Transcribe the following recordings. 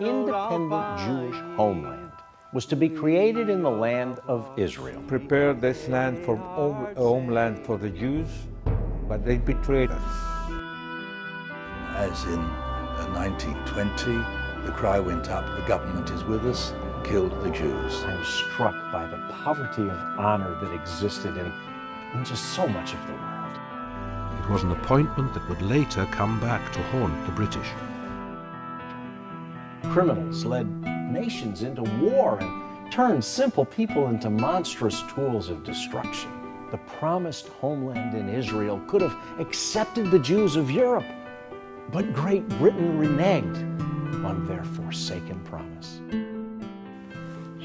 Independent Jewish homeland was to be created in the land of Israel. Prepared this land for a homeland for the Jews, but they betrayed us. As in 1920, the cry went up, the government is with us, killed the Jews. I was struck by the poverty of honor that existed in just so much of the world. It was an appointment that would later come back to haunt the British. Criminals led nations into war and turned simple people into monstrous tools of destruction. The promised homeland in Israel could have accepted the Jews of Europe, but Great Britain reneged on their forsaken promise.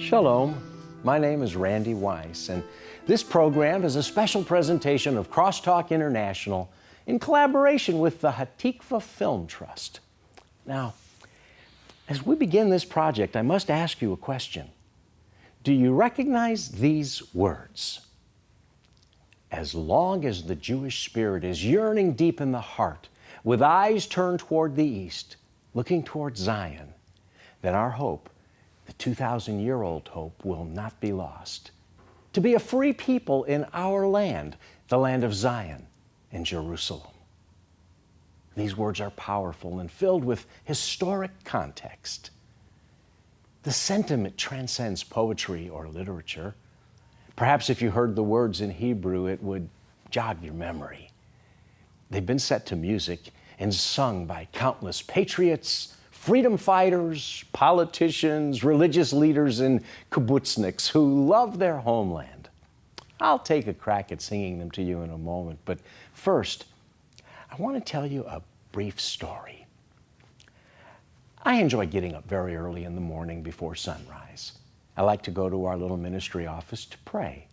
Shalom, my name is Randy Weiss, and this program is a special presentation of Crosstalk International in collaboration with the Hatikva Film Trust. Now, as we begin this project, I must ask you a question. Do you recognize these words? As long as the Jewish spirit is yearning deep in the heart, with eyes turned toward the east, looking toward Zion, then our hope, the 2,000-year-old hope, will not be lost. To be a free people in our land, the land of Zion and Jerusalem. These words are powerful and filled with historic context. The sentiment transcends poetry or literature. Perhaps if you heard the words in Hebrew, it would jog your memory. They've been set to music and sung by countless patriots, freedom fighters, politicians, religious leaders, and kibbutzniks who love their homeland. I'll take a crack at singing them to you in a moment, but first, I want to tell you a brief story. I enjoy getting up very early in the morning before sunrise. I like to go to our little ministry office to pray.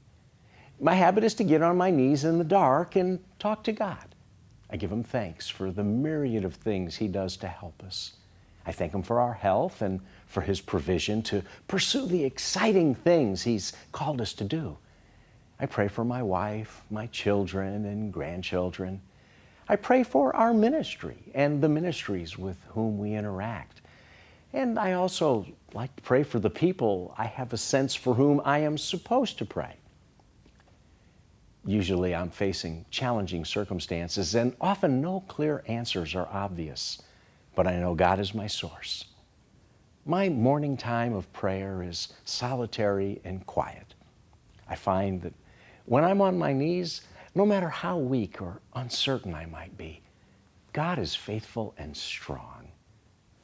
My habit is to get on my knees in the dark and talk to God. I give Him thanks for the myriad of things He does to help us. I thank Him for our health and for His provision to pursue the exciting things He's called us to do. I pray for my wife, my children, and grandchildren. I pray for our ministry and the ministries with whom we interact. And I also like to pray for the people I have a sense for whom I am supposed to pray. Usually I'm facing challenging circumstances, and often no clear answers are obvious, but I know God is my source. My morning time of prayer is solitary and quiet. I find that when I'm on my knees, no matter how weak or uncertain I might be, God is faithful and strong.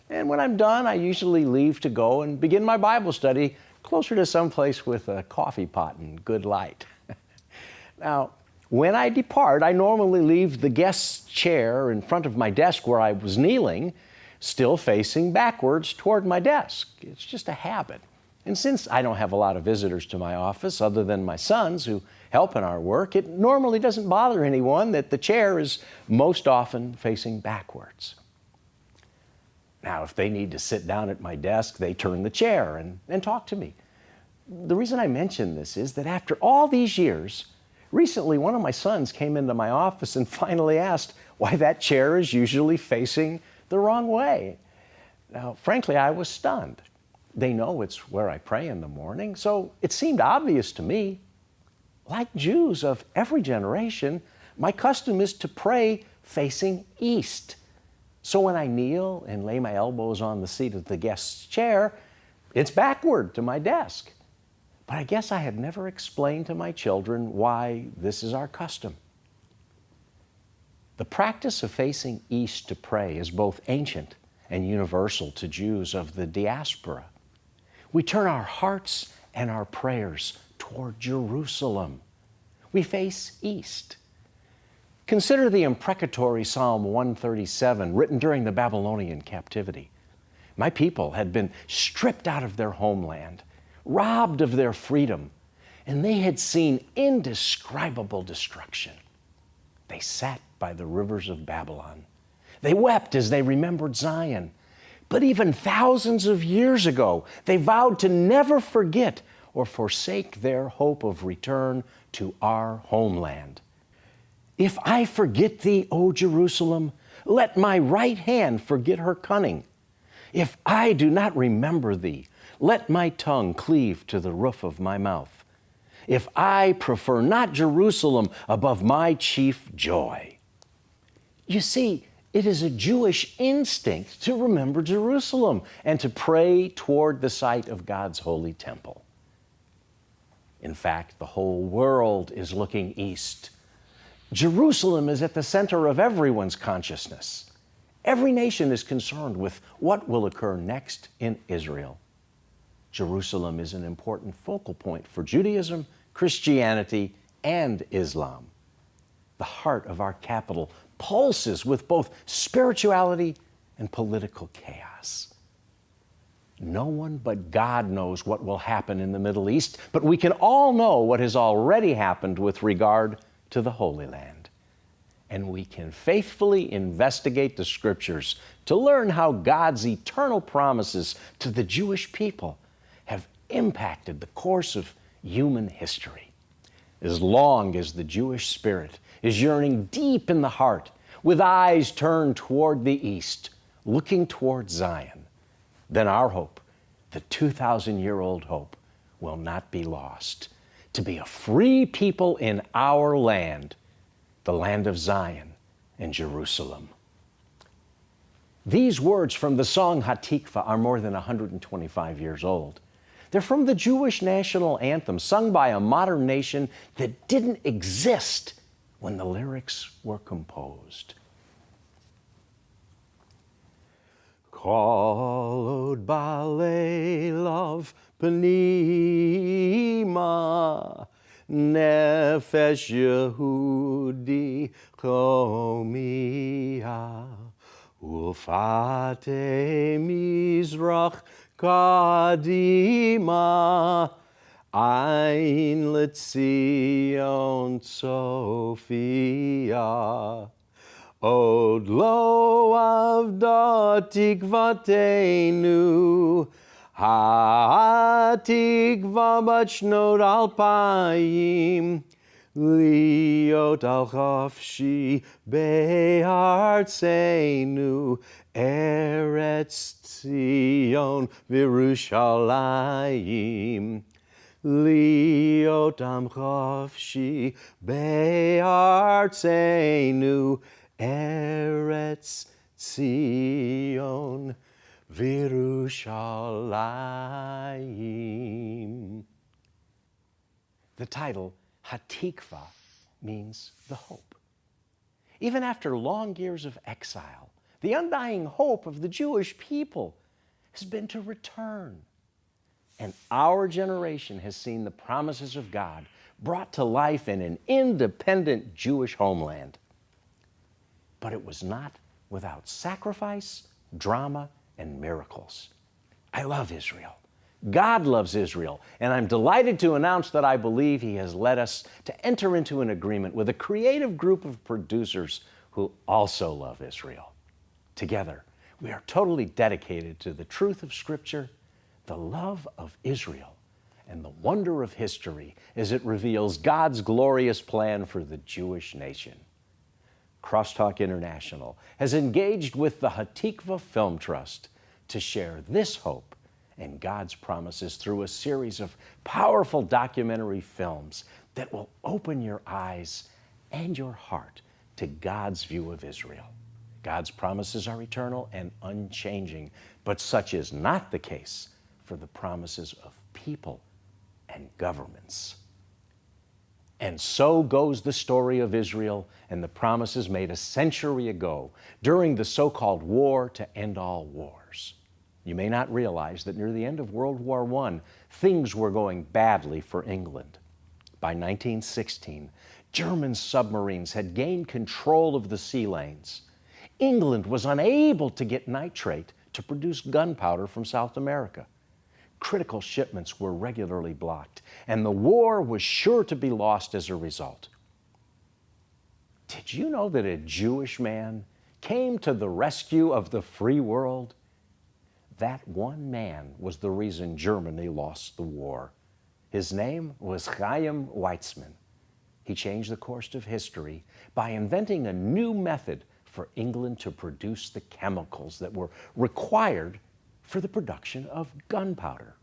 And when I'm done, I usually leave to go and begin my Bible study closer to someplace with a coffee pot and good light. Now, when I depart, I normally leave the guest's chair in front of my desk where I was kneeling, still facing backwards toward my desk. It's just a habit. And since I don't have a lot of visitors to my office other than my sons who help in our work, it normally doesn't bother anyone that the chair is most often facing backwards. Now, if they need to sit down at my desk, they turn the chair and talk to me. The reason I mention this is that after all these years, recently one of my sons came into my office and finally asked why that chair is usually facing the wrong way. Now, frankly, I was stunned. They know it's where I pray in the morning, so it seemed obvious to me. Like Jews of every generation, my custom is to pray facing east. So when I kneel and lay my elbows on the seat of the guest's chair, it's backward to my desk. But I guess I had never explained to my children why this is our custom. The practice of facing east to pray is both ancient and universal to Jews of the diaspora. We turn our hearts and our prayers toward Jerusalem. We face east. Consider the imprecatory Psalm 137 written during the Babylonian captivity. My people had been stripped out of their homeland, robbed of their freedom, and they had seen indescribable destruction. They sat by the rivers of Babylon. They wept as they remembered Zion. But even thousands of years ago, they vowed to never forget or forsake their hope of return to our homeland. If I forget thee, O Jerusalem, let my right hand forget her cunning. If I do not remember thee, let my tongue cleave to the roof of my mouth. If I prefer not Jerusalem above my chief joy. You see, it is a Jewish instinct to remember Jerusalem and to pray toward the site of God's holy temple. In fact, the whole world is looking east. Jerusalem is at the center of everyone's consciousness. Every nation is concerned with what will occur next in Israel. Jerusalem is an important focal point for Judaism, Christianity, and Islam. The heart of our capital pulses with both spirituality and political chaos. No one but God knows what will happen in the Middle East, but we can all know what has already happened with regard to the Holy Land. And we can faithfully investigate the Scriptures to learn how God's eternal promises to the Jewish people have impacted the course of human history. As long as the Jewish spirit is yearning deep in the heart, with eyes turned toward the east, looking toward Zion, then our hope, the 2,000-year-old hope, will not be lost. To be a free people in our land, the land of Zion and Jerusalem. These words from the song Hatikva are more than 125 years old. They're from the Jewish national anthem, sung by a modern nation that didn't exist when the lyrics were composed. Kol od baleilov pnima, nefesh Yehudi chomia, ulfate mizrach kadima, ein letzion Sophia. Od lo avda tikvatenu, ha-tikva bat shnot alpayim, liot al chafshi be'artzenu, eretz Tzion v'Yerushalayim. Liot am chafshi be'artzenu, Eretz Tzion v'Yerushalayim. The title, Hatikva, means the hope. Even after long years of exile, the undying hope of the Jewish people has been to return. And our generation has seen the promises of God brought to life in an independent Jewish homeland. But it was not without sacrifice, drama, and miracles. I love Israel. God loves Israel, and I'm delighted to announce that I believe He has led us to enter into an agreement with a creative group of producers who also love Israel. Together, we are totally dedicated to the truth of Scripture, the love of Israel, and the wonder of history as it reveals God's glorious plan for the Jewish nation. Crosstalk International has engaged with the Hatikva Film Trust to share this hope and God's promises through a series of powerful documentary films that will open your eyes and your heart to God's view of Israel. God's promises are eternal and unchanging, but such is not the case for the promises of people and governments. And so goes the story of Israel and the promises made a century ago during the so-called war to end all wars. You may not realize that near the end of World War I, things were going badly for England. By 1916, German submarines had gained control of the sea lanes. England was unable to get nitrate to produce gunpowder from South America. Critical shipments were regularly blocked, and the war was sure to be lost as a result. Did you know that a Jewish man came to the rescue of the free world? That one man was the reason Germany lost the war. His name was Chaim Weizmann. He changed the course of history by inventing a new method for England to produce the chemicals that were required for the production of gunpowder.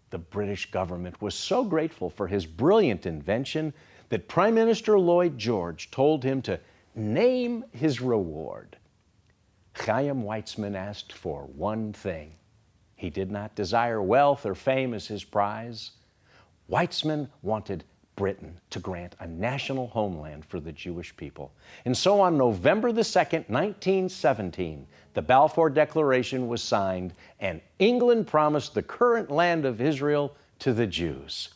The British government was so grateful for his brilliant invention that Prime Minister Lloyd George told him to name his reward. Chaim Weizmann asked for one thing. He did not desire wealth or fame as his prize. Weizmann wanted Britain to grant a national homeland for the Jewish people. And so on November the 2nd, 1917, the Balfour Declaration was signed, and England promised the current land of Israel to the Jews.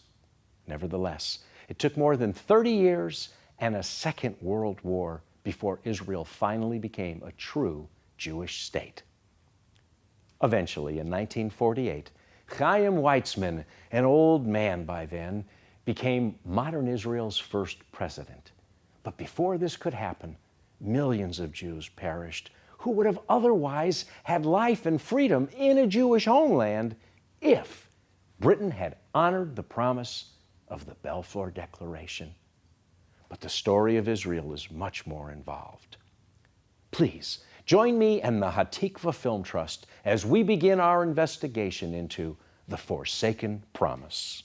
Nevertheless, it took more than 30 years and a Second World War before Israel finally became a true Jewish state. Eventually, in 1948, Chaim Weizmann, an old man by then, became modern Israel's first president. But before this could happen, millions of Jews perished who would have otherwise had life and freedom in a Jewish homeland if Britain had honored the promise of the Balfour Declaration. But the story of Israel is much more involved. Please join me and the Hatikva Film Trust as we begin our investigation into the Forsaken Promise.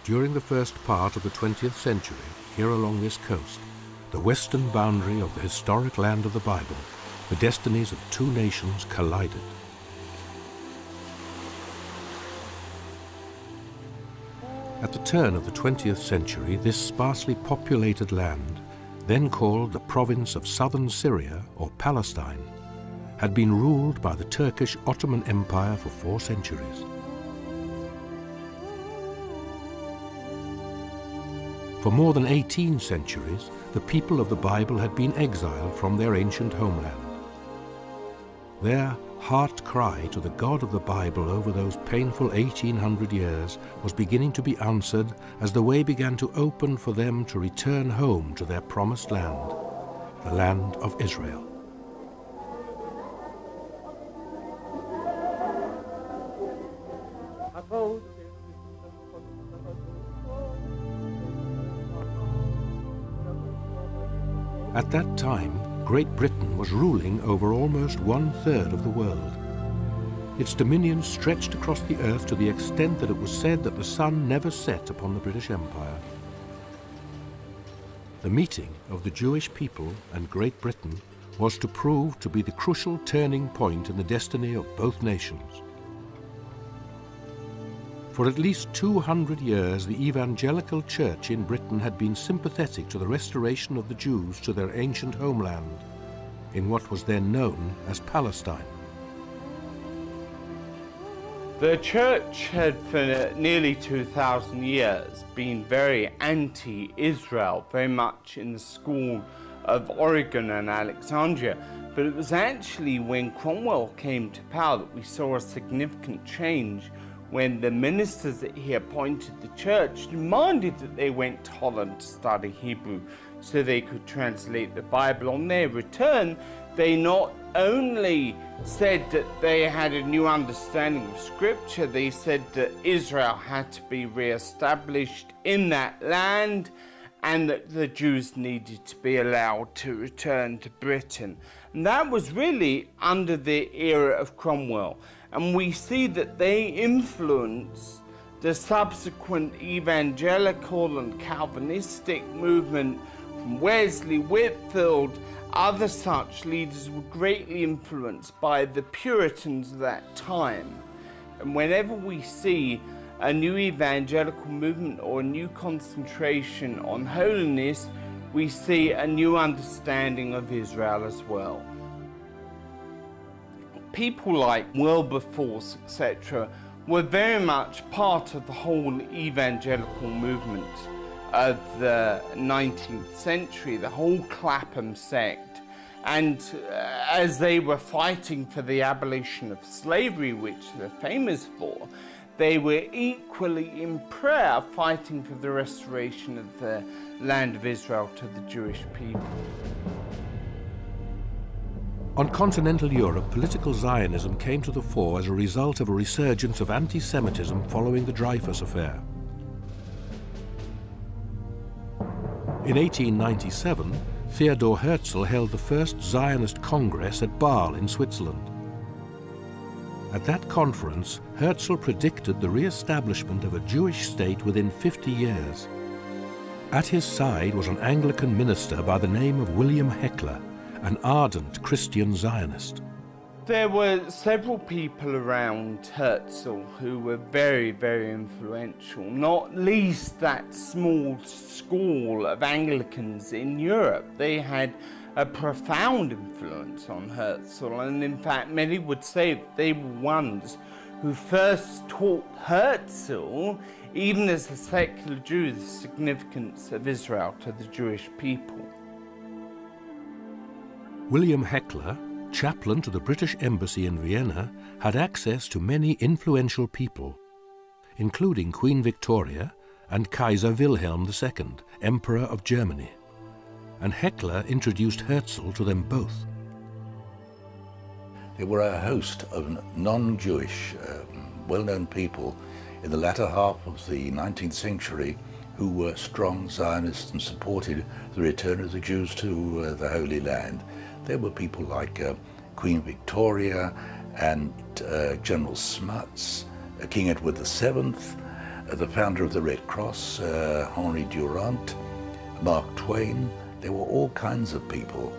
During the first part of the 20th century, here along this coast, the western boundary of the historic land of the Bible, the destinies of two nations collided. At the turn of the 20th century, this sparsely populated land, then called the province of southern Syria or Palestine, had been ruled by the Turkish Ottoman Empire for 4 centuries. For more than 18 centuries, the people of the Bible had been exiled from their ancient homeland. Their heart cry to the God of the Bible over those painful 1800 years was beginning to be answered as the way began to open for them to return home to their promised land, the land of Israel. At that time, Great Britain was ruling over almost 1/3 of the world. Its dominions stretched across the earth to the extent that it was said that the sun never set upon the British Empire. The meeting of the Jewish people and Great Britain was to prove to be the crucial turning point in the destiny of both nations. For at least 200 years, the evangelical church in Britain had been sympathetic to the restoration of the Jews to their ancient homeland, in what was then known as Palestine. The church had for nearly 2,000 years been very anti-Israel, very much in the school of Oregon and Alexandria, but it was actually when Cromwell came to power that we saw a significant change when the ministers that he appointed the church demanded that they went to Holland to study Hebrew so they could translate the Bible. On their return, they not only said that they had a new understanding of Scripture, they said that Israel had to be re-established in that land and that the Jews needed to be allowed to return to Britain. And that was really under the era of Cromwell. And we see that they influence the subsequent evangelical and Calvinistic movement from Wesley, Whitfield. Other such leaders were greatly influenced by the Puritans of that time. And whenever we see a new evangelical movement or a new concentration on holiness, we see a new understanding of Israel as well. People like Wilberforce, etc., were very much part of the whole evangelical movement of the 19th century, the whole Clapham sect. And as they were fighting for the abolition of slavery, which they're famous for, they were equally in prayer fighting for the restoration of the land of Israel to the Jewish people. On continental Europe, political Zionism came to the fore as a result of a resurgence of anti-Semitism following the Dreyfus Affair. In 1897, Theodor Herzl held the first Zionist Congress at Bâle in Switzerland. At that conference, Herzl predicted the re-establishment of a Jewish state within 50 years. At his side was an Anglican minister by the name of William Heckler, an ardent Christian Zionist. There were several people around Herzl who were very, very influential, not least that small school of Anglicans in Europe. They had a profound influence on Herzl, and in fact many would say that they were ones who first taught Herzl, even as a secular Jew, the significance of Israel to the Jewish people. William Heckler, chaplain to the British Embassy in Vienna, had access to many influential people, including Queen Victoria and Kaiser Wilhelm II, Emperor of Germany. And Heckler introduced Herzl to them both. There were a host of non-Jewish, well-known people in the latter half of the 19th century who were strong Zionists and supported the return of the Jews to the Holy Land. There were people like Queen Victoria and General Smuts, King Edward VII, the founder of the Red Cross, Henri Durant, Mark Twain. There were all kinds of people.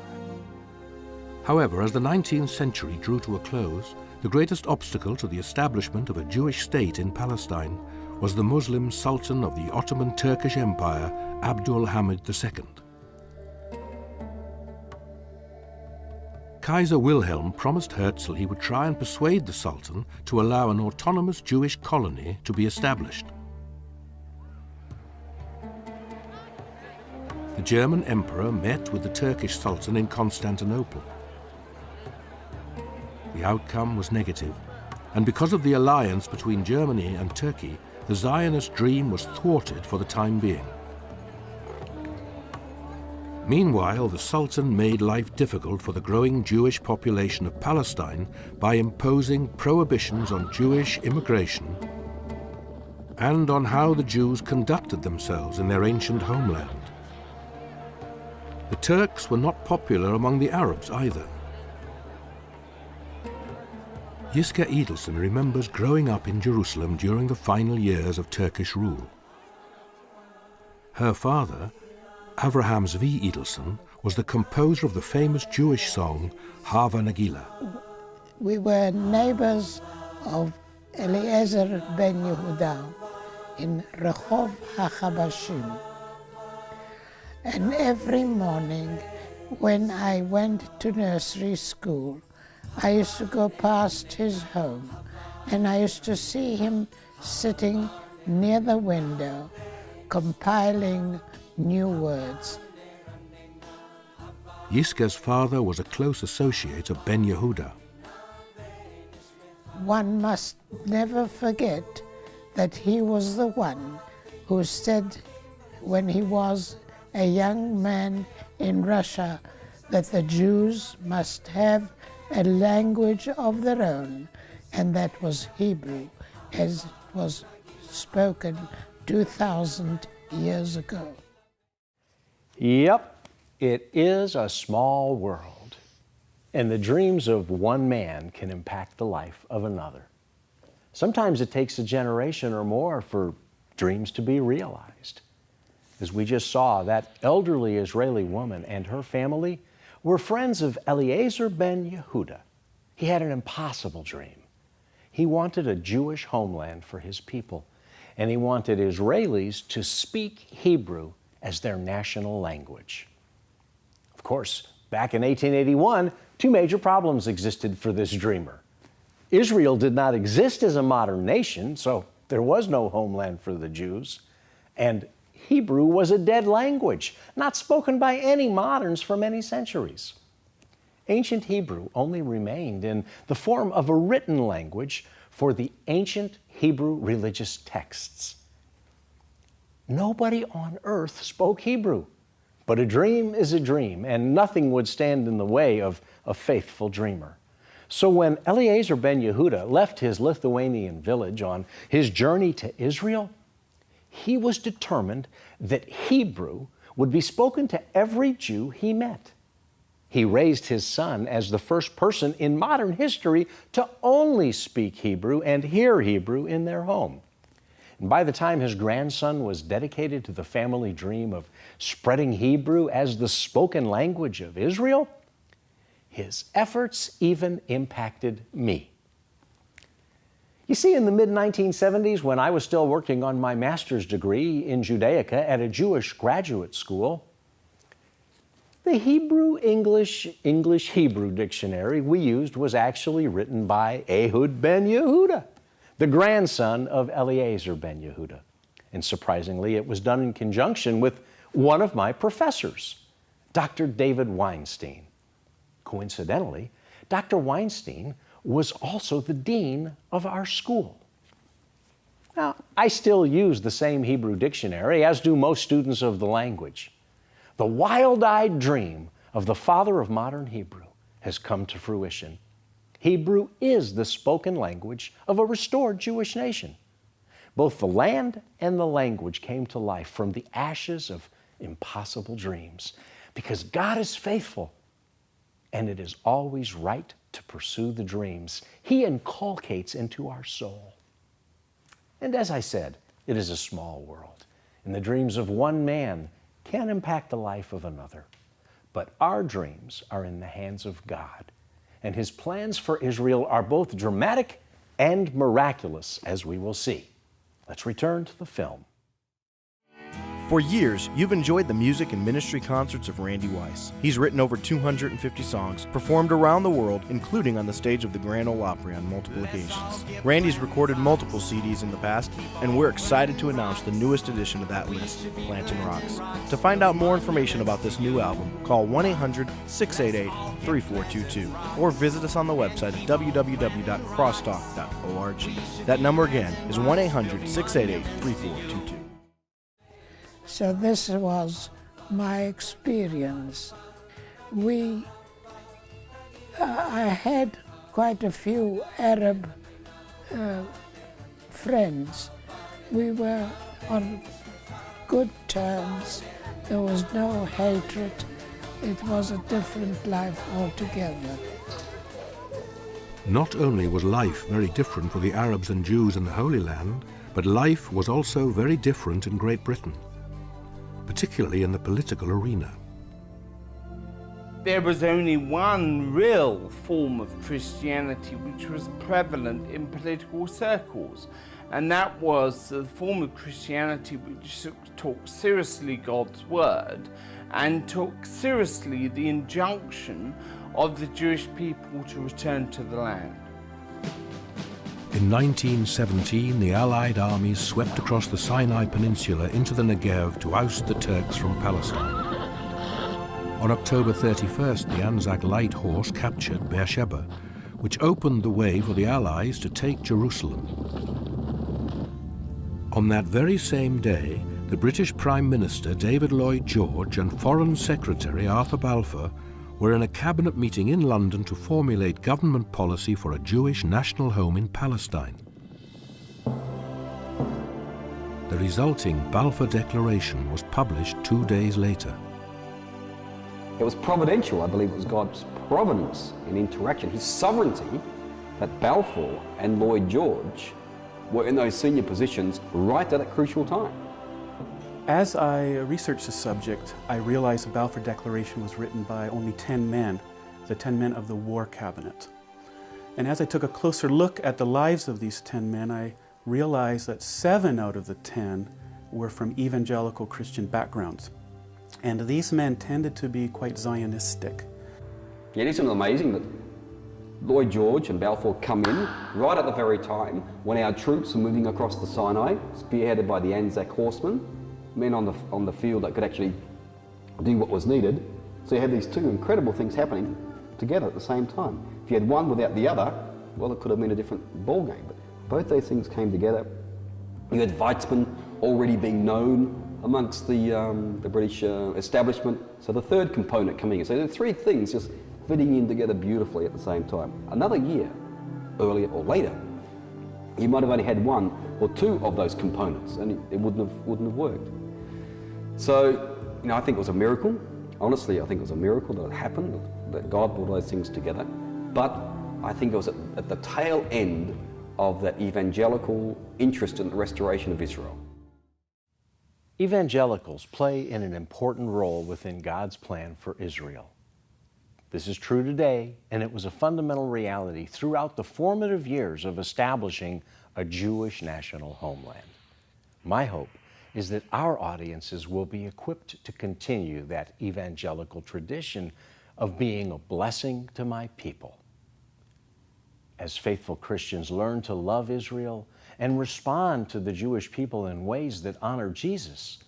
However, as the 19th century drew to a close, the greatest obstacle to the establishment of a Jewish state in Palestine was the Muslim Sultan of the Ottoman Turkish Empire, Abdul Hamid II. Kaiser Wilhelm promised Herzl he would try and persuade the Sultan to allow an autonomous Jewish colony to be established. The German emperor met with the Turkish Sultan in Constantinople. The outcome was negative, and because of the alliance between Germany and Turkey, the Zionist dream was thwarted for the time being. Meanwhile, the Sultan made life difficult for the growing Jewish population of Palestine by imposing prohibitions on Jewish immigration and on how the Jews conducted themselves in their ancient homeland. The Turks were not popular among the Arabs either. Yiska Edelson remembers growing up in Jerusalem during the final years of Turkish rule. Her father, Avraham Zvi Edelson, was the composer of the famous Jewish song Hava Nagila. We were neighbors of Eliezer ben Yehuda in Rehov HaChabashim. And every morning when I went to nursery school, I used to go past his home, and I used to see him sitting near the window, compiling new words. Yiska's father was a close associate of Ben Yehuda. One must never forget that he was the one who said, when he was a young man in Russia, that the Jews must have a language of their own, and that was Hebrew, as it was spoken 2,000 years ago. Yep, it is a small world, and the dreams of one man can impact the life of another. Sometimes it takes a generation or more for dreams to be realized. As we just saw, that elderly Israeli woman and her family were friends of Eliezer ben Yehuda. He had an impossible dream. He wanted a Jewish homeland for his people, and he wanted Israelis to speak Hebrew as their national language. Of course, back in 1881, two major problems existed for this dreamer. Israel did not exist as a modern nation, so there was no homeland for the Jews. And Hebrew was a dead language, not spoken by any moderns for many centuries. Ancient Hebrew only remained in the form of a written language for the ancient Hebrew religious texts. Nobody on earth spoke Hebrew, but a dream is a dream, and nothing would stand in the way of a faithful dreamer. So when Eliezer ben Yehuda left his Lithuanian village on his journey to Israel, he was determined that Hebrew would be spoken to every Jew he met. He raised his son as the first person in modern history to only speak Hebrew and hear Hebrew in their home. And by the time his grandson was dedicated to the family dream of spreading Hebrew as the spoken language of Israel, his efforts even impacted me. You see, in the mid-1970s, when I was still working on my master's degree in Judaica at a Jewish graduate school, the Hebrew-English-Hebrew dictionary we used was actually written by Ehud ben Yehuda, the grandson of Eliezer ben Yehuda. And surprisingly, it was done in conjunction with one of my professors, Dr. David Weinstein. Coincidentally, Dr. Weinstein was also the dean of our school. Now, I still use the same Hebrew dictionary, as do most students of the language. The wild-eyed dream of the father of modern Hebrew has come to fruition. Hebrew is the spoken language of a restored Jewish nation. Both the land and the language came to life from the ashes of impossible dreams, because God is faithful, and it is always right to pursue the dreams He inculcates into our soul. And as I said, it is a small world, and the dreams of one man can impact the life of another. But our dreams are in the hands of God, and His plans for Israel are both dramatic and miraculous, as we will see. Let's return to the film. For years, you've enjoyed the music and ministry concerts of Randy Weiss. He's written over 250 songs, performed around the world, including on the stage of the Grand Ole Opry on multiple occasions. Randy's recorded multiple CDs in the past, and we're excited to announce the newest edition of that list, Plantin' Rocks. To find out more information about this new album, call 1-800-688-3422 or visit us on the website at www.crosstalk.org. That number again is 1-800-688-3422. So this was my experience. I had quite a few Arab friends. We were on good terms. There was no hatred. It was a different life altogether. Not only was life very different for the Arabs and Jews in the Holy Land, but life was also very different in Great Britain, particularly in the political arena. There was only one real form of Christianity which was prevalent in political circles, and that was the form of Christianity which took seriously God's word and took seriously the injunction of the Jewish people to return to the land. In 1917, the Allied armies swept across the Sinai Peninsula into the Negev to oust the Turks from Palestine. On October 31st, the Anzac Light Horse captured Beersheba, which opened the way for the Allies to take Jerusalem. On that very same day, the British Prime Minister David Lloyd George and Foreign Secretary Arthur Balfour were in a cabinet meeting in London to formulate government policy for a Jewish national home in Palestine. The resulting Balfour Declaration was published 2 days later. It was providential. I believe it was God's providence in interaction, His sovereignty, that Balfour and Lloyd George were in those senior positions right at that crucial time. As I researched the subject, I realized the Balfour Declaration was written by only 10 men, the 10 men of the War Cabinet. And as I took a closer look at the lives of these 10 men, I realized that 7 out of the 10 were from evangelical Christian backgrounds. And these men tended to be quite Zionistic. Yeah, it isn't amazing that Lloyd George and Balfour come in right at the very time when our troops were moving across the Sinai, spearheaded by the Anzac horsemen, men on the field that could actually do what was needed. So you had these two incredible things happening together at the same time. If you had one without the other, well, it could have been a different ball game. But both those things came together. You had Weizmann already being known amongst the British establishment. So the third component coming in. So there are three things just fitting in together beautifully at the same time. Another year, earlier or later, you might have only had one or two of those components, and it wouldn't have worked. So, you know, I think it was a miracle. Honestly, I think it was a miracle that it happened, that God brought those things together. But I think it was at the tail end of that evangelical interest in the restoration of Israel. Evangelicals play an important role within God's plan for Israel. This is true today, and it was a fundamental reality throughout the formative years of establishing a Jewish national homeland. My hope is that our audiences will be equipped to continue that evangelical tradition of being a blessing to my people. As faithful Christians learn to love Israel and respond to the Jewish people in ways that honor Jesus,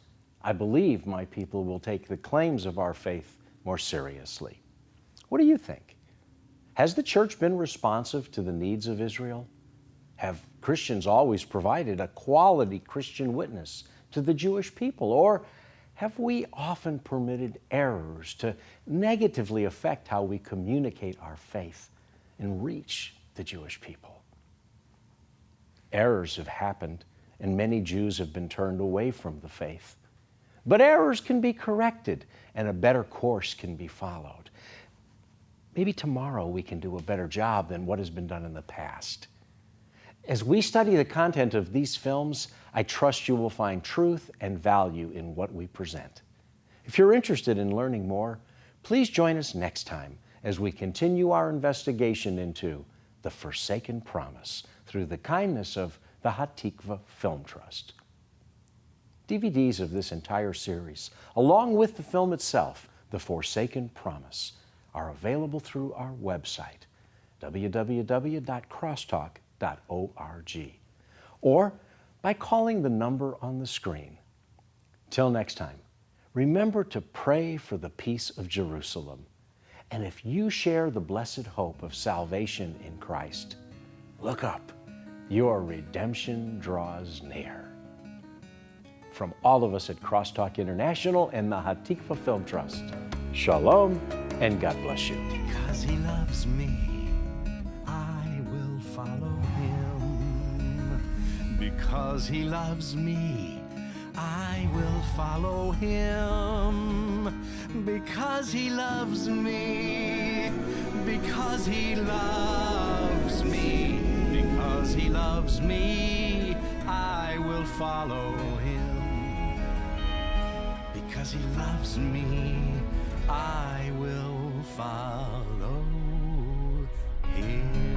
I believe my people will take the claims of our faith more seriously. What do you think? Has the church been responsive to the needs of Israel? Have Christians always provided a quality Christian witness to the Jewish people? Or have we often permitted errors to negatively affect how we communicate our faith and reach the Jewish people? Errors have happened, and many Jews have been turned away from the faith. But errors can be corrected, and a better course can be followed. Maybe tomorrow we can do a better job than what has been done in the past. As we study the content of these films, I trust you will find truth and value in what we present. If you're interested in learning more, please join us next time as we continue our investigation into the Forsaken Promise through the kindness of the Hatikva Film Trust. DVDs of this entire series, along with the film itself, The Forsaken Promise, are available through our website, www.crosstalk.org, or by calling the number on the screen. Till next time, remember to pray for the peace of Jerusalem. And if you share the blessed hope of salvation in Christ, look up. Your redemption draws near. From all of us at Crosstalk International and the Hatikva Film Trust, Shalom and God bless you. Because he loves me, I will follow him. Because he loves me, I will follow him. Because he loves me, because he loves me, because he loves me, I will follow him. Because he loves me, I will follow him.